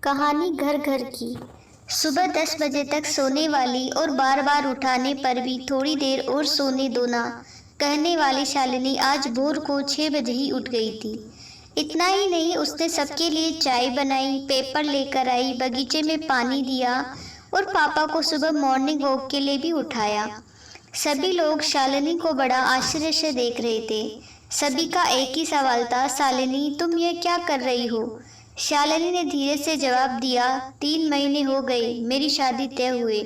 कहानी घर घर की। सुबह 10 बजे तक सोने वाली और बार बार उठाने पर भी थोड़ी देर और सोने दो ना कहने वाली शालिनी आज भोर को 6 बजे ही उठ गई थी। इतना ही नहीं, उसने सबके लिए चाय बनाई, पेपर लेकर आई, बगीचे में पानी दिया और पापा को सुबह मॉर्निंग वॉक के लिए भी उठाया। सभी लोग शालिनी को बड़ा आश्चर्य से देख रहे थे। सभी का एक ही सवाल था, शालिनी तुम ये क्या कर रही हो? शालिनी ने धीरे से जवाब दिया, 3 महीने हो गए मेरी शादी तय हुए।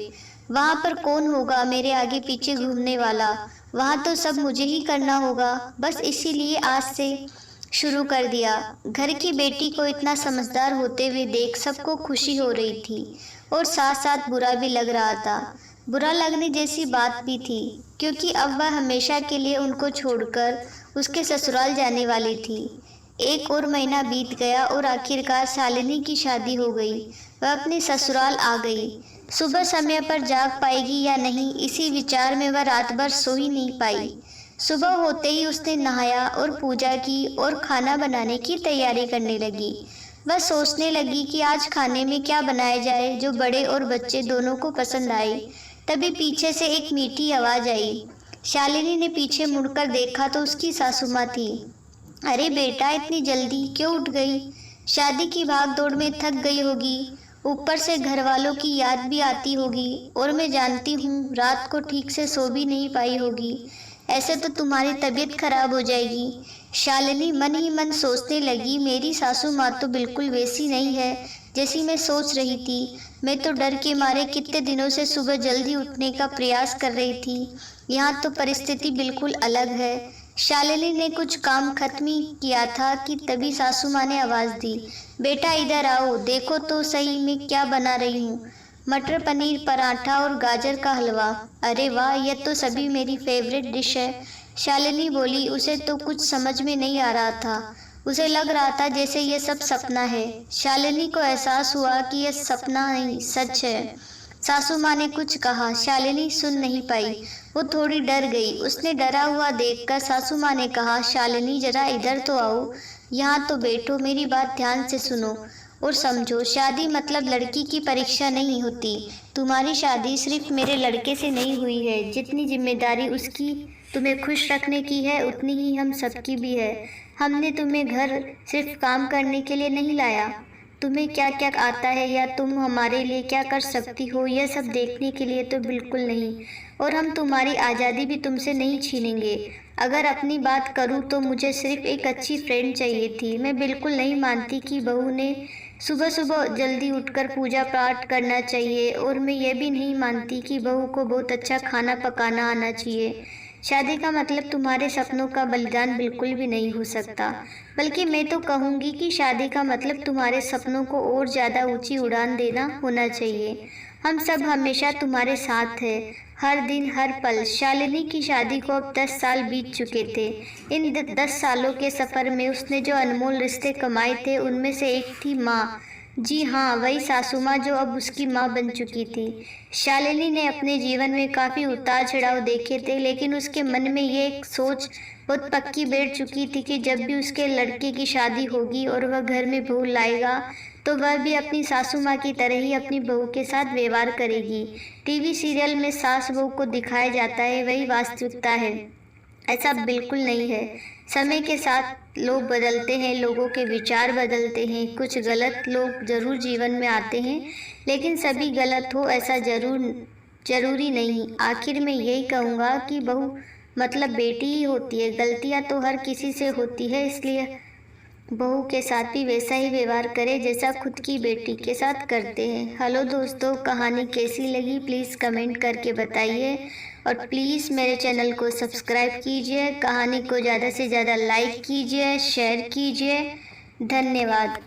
वहाँ पर कौन होगा मेरे आगे पीछे घूमने वाला? वहाँ तो सब मुझे ही करना होगा। बस इसीलिए आज से शुरू कर दिया। घर की बेटी को इतना समझदार होते हुए देख सबको खुशी हो रही थी और साथ साथ बुरा भी लग रहा था। बुरा लगने जैसी बात भी थी, क्योंकि अब वह हमेशा के लिए उनको छोड़कर उसके ससुराल जाने वाली थी। एक और महीना बीत गया और आखिरकार शालिनी की शादी हो गई। वह अपने ससुराल आ गई। सुबह समय पर जाग पाएगी या नहीं, इसी विचार में वह रात भर सो ही नहीं पाई। सुबह होते ही उसने नहाया और पूजा की और खाना बनाने की तैयारी करने लगी। वह सोचने लगी कि आज खाने में क्या बनाया जाए जो बड़े और बच्चे दोनों को पसंद आए। तभी पीछे से एक मीठी आवाज आई। शालिनी ने पीछे मुड़कर देखा तो उसकी सासू माँ थी। अरे बेटा, इतनी जल्दी क्यों उठ गई? शादी की भाग दौड़ में थक गई होगी, ऊपर से घर वालों की याद भी आती होगी और मैं जानती हूँ रात को ठीक से सो भी नहीं पाई होगी। ऐसे तो तुम्हारी तबीयत खराब हो जाएगी। शालिनी मन ही मन सोचने लगी, मेरी सासू माँ तो बिल्कुल वैसी नहीं है जैसी मैं सोच रही थी। मैं तो डर के मारे कितने दिनों से सुबह जल्दी उठने का प्रयास कर रही थी। यहाँ तो परिस्थिति बिल्कुल अलग है। शालिनी ने कुछ काम खत्म ही किया था कि तभी सासू माँ ने आवाज दी, बेटा इधर आओ, देखो तो सही मैं क्या बना रही हूँ। मटर पनीर पराठा और गाजर का हलवा। अरे वाह, यह तो सभी मेरी फेवरेट डिश है। शालिनी बोली। उसे तो कुछ समझ में नहीं आ रहा था। उसे लग रहा था जैसे यह सब सपना है। शालिनी को एहसास हुआ कि यह सपना नहीं, सच है। सासू माँ ने कुछ कहा, शालिनी सुन नहीं पाई। वो थोड़ी डर गई। उसने डरा हुआ देखकर सासू माँ ने कहा, शालिनी जरा इधर तो आओ, यहाँ तो बैठो, मेरी बात ध्यान से सुनो और समझो। शादी मतलब लड़की की परीक्षा नहीं होती। तुम्हारी शादी सिर्फ मेरे लड़के से नहीं हुई है। जितनी जिम्मेदारी उसकी तुम्हें खुश रखने की है, उतनी ही हम सबकी भी है। हमने तुम्हें घर सिर्फ काम करने के लिए नहीं लाया। तुम्हें क्या क्या आता है या तुम हमारे लिए क्या कर सकती हो, यह सब देखने के लिए तो बिल्कुल नहीं। और हम तुम्हारी आज़ादी भी तुमसे नहीं छीनेंगे। अगर अपनी बात करूँ तो मुझे सिर्फ एक अच्छी फ्रेंड चाहिए थी। मैं बिल्कुल नहीं मानती कि बहू ने सुबह सुबह जल्दी उठकर पूजा पाठ करना चाहिए, और मैं ये भी नहीं मानती कि बहू को बहुत अच्छा खाना पकाना आना चाहिए। शादी का मतलब तुम्हारे सपनों का बलिदान बिल्कुल भी नहीं हो सकता। बल्कि मैं तो कहूँगी कि शादी का मतलब तुम्हारे सपनों को और ज़्यादा ऊंची उड़ान देना होना चाहिए। हम सब हमेशा तुम्हारे साथ हैं, हर दिन हर पल। शालिनी की शादी को अब 10 साल बीत चुके थे। इन 10 सालों के सफ़र में उसने जो अनमोल रिश्ते कमाए थे, उनमें से एक थी माँ। जी हाँ, वही सासू माँ जो अब उसकी माँ बन चुकी थी। शालिनी ने अपने जीवन में काफ़ी उतार चढ़ाव देखे थे, लेकिन उसके मन में ये एक सोच बहुत पक्की बैठ चुकी थी कि जब भी उसके लड़के की शादी होगी और वह घर में बहू लाएगा, तो वह भी अपनी सासू माँ की तरह ही अपनी बहू के साथ व्यवहार करेगी। टीवी सीरियल में सास बहू को दिखाया जाता है, वही वास्तविकता है। ऐसा बिल्कुल नहीं है। समय के साथ लोग बदलते हैं, लोगों के विचार बदलते हैं। कुछ गलत लोग जरूर जीवन में आते हैं, लेकिन सभी गलत हो ऐसा जरूरी नहीं। आखिर में यही कहूँगा कि बहू मतलब बेटी ही होती है। गलतियाँ तो हर किसी से होती है, इसलिए बहू के साथ भी वैसा ही व्यवहार करें जैसा खुद की बेटी के साथ करते हैं। हेलो दोस्तों, कहानी कैसी लगी प्लीज़ कमेंट करके बताइए, और प्लीज़ मेरे चैनल को सब्सक्राइब कीजिए। कहानी को ज़्यादा से ज़्यादा लाइक कीजिए, शेयर कीजिए। धन्यवाद।